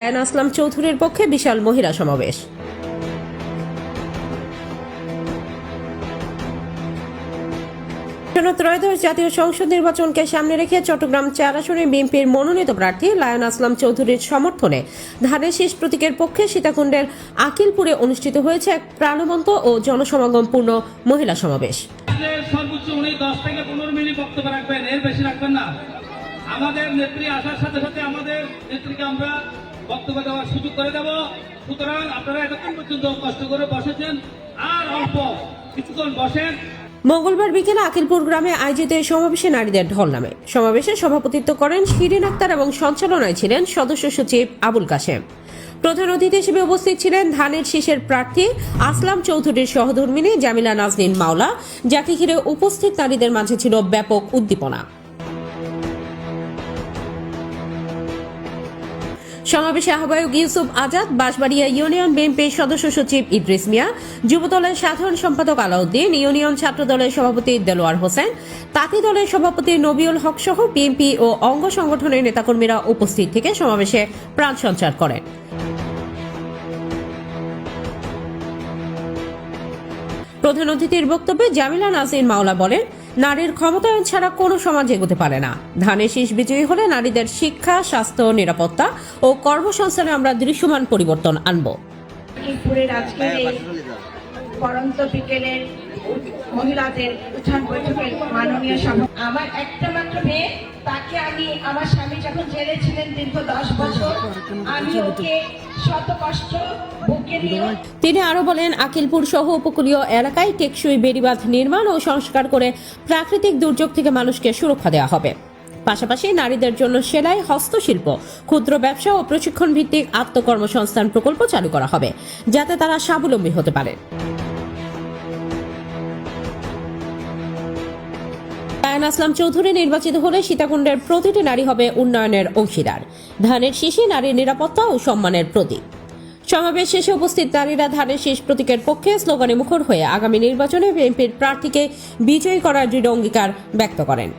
লায়না আসলাম চৌধুরীর পক্ষে বিশাল মহিলা সমাবেশ। ত্রয়োদশ জাতীয় সংসদ নির্বাচনকে সামনে রেখে চট্টগ্রাম ৪ আসনে বিএনপির মনোনীত প্রার্থী লায়না আসলাম চৌধুরীর সমর্থনে ধানের শীষ প্রতীকের পক্ষে সীতাকুণ্ডের আকিলপুরে অনুষ্ঠিত হয়েছে এক প্রাণবন্ত ও জনসমাগমপূর্ণ মহিলা সমাবেশ। সর্বোচ্চ উনি 10 থেকে 15 মিনিট বক্তব্য রাখবেন, এর বেশি রাখবেন না। আমাদের নেত্রী আসার সাথে সাথে আমাদের নেত্রীকে আমরা বক্তব্য দেওয়ার সুযোগ করে দেব। সুতরাং আপনারা এতক্ষণ পর্যন্ত কষ্ট করে বসেছেন, আর অল্প কিছুক্ষণ বসেন। মঙ্গলবার বিকেলে আকিলপুর গ্রামে আয়োজিত এই সমাবেশে নারীদের ঢল নামে। সমাবেশে সভাপতিত্ব করেন শিরিন আক্তার এবং সঞ্চালনায় ছিলেন সদস্য সচিব আবুল কাশেম। প্রধান অতিথি হিসেবে উপস্থিত ছিলেন ধানের শীষের প্রার্থী আসলাম চৌধুরীর সহধর্মিণী জামিলা নাজনীন মাওলা, যাকে ঘিরে উপস্থিত নারীদের মাঝে ছিল ব্যাপক উদ্দীপনা। সমাবেশে আহ্বায়ক ইউসুফ আজাদ, বাঁশবাড়িয়া ইউনিয়ন বিএনপির সদস্য সচিব ইদ্রিস মিয়া, যুবদলের সাধারণ সম্পাদক আলাউদ্দিন, ইউনিয়ন ছাত্র দলের সভাপতি দেলোয়ার হোসেন, তাঁতি দলের সভাপতি নবিউল হক সহ বিএনপি ও অঙ্গ সংগঠনের নেতাকর্মীরা উপস্থিত থেকে সমাবেশে প্রাণ সঞ্চার করেন। প্রধান অতিথির বক্তব্যে জামিলা নাজনীন মাওলা বলেন, নারীর ক্ষমতায়ন ছাড়া কোনো সমাজ এগোতে পারে না। ধানের শীষ বিজয়ী হলে নারীদের শিক্ষা, স্বাস্থ্য, নিরাপত্তা ও কর্মসংস্থানে আমরা দৃশ্যমান পরিবর্তন আনব। পরন্ত বিকেলের মহিলাদের উত্থান বৈঠকের মাননীয় আমার একটা মাত্র মেয়ে, তাকে আমি আমার স্বামী যখন জেলে ছিলেন দীর্ঘ 10 বছর, আমি ওকে শত কষ্ট বুকে নিয়ে। তিনি আরো বলেন, আকিলপুর সহ উপকূলীয় এলাকায় টেকসই বেড়িবাঁধ নির্মাণ ও সংস্কার করে প্রাকৃতিক দুর্যোগ থেকে মানুষকে সুরক্ষা দেওয়া হবে। পাশাপাশি নারীদের জন্য সেলাই, হস্তশিল্প, ক্ষুদ্র ব্যবসা ও প্রশিক্ষণ ভিত্তিক আত্মকর্মসংস্থান প্রকল্প চালু করা হবে, যাতে তারা স্বাবলম্বী হতে পারে। লায়না আসলাম চৌধুরী নির্বাচিত হলে সীতাকুণ্ডের প্রতিটি নারী হবে উন্নয়নের অংশীদার। ধানের শীষই নারীর নিরাপত্তা ও সম্মানের প্রতীক। সমাবেশ শেষে উপস্থিত নারীরা ধানের শীষ প্রতীকের পক্ষে স্লোগানে মুখর হয়ে আগামী নির্বাচনে বিএনপির প্রার্থীকে বিজয়ী করার দৃঢ় অঙ্গীকার ব্যক্ত করেন।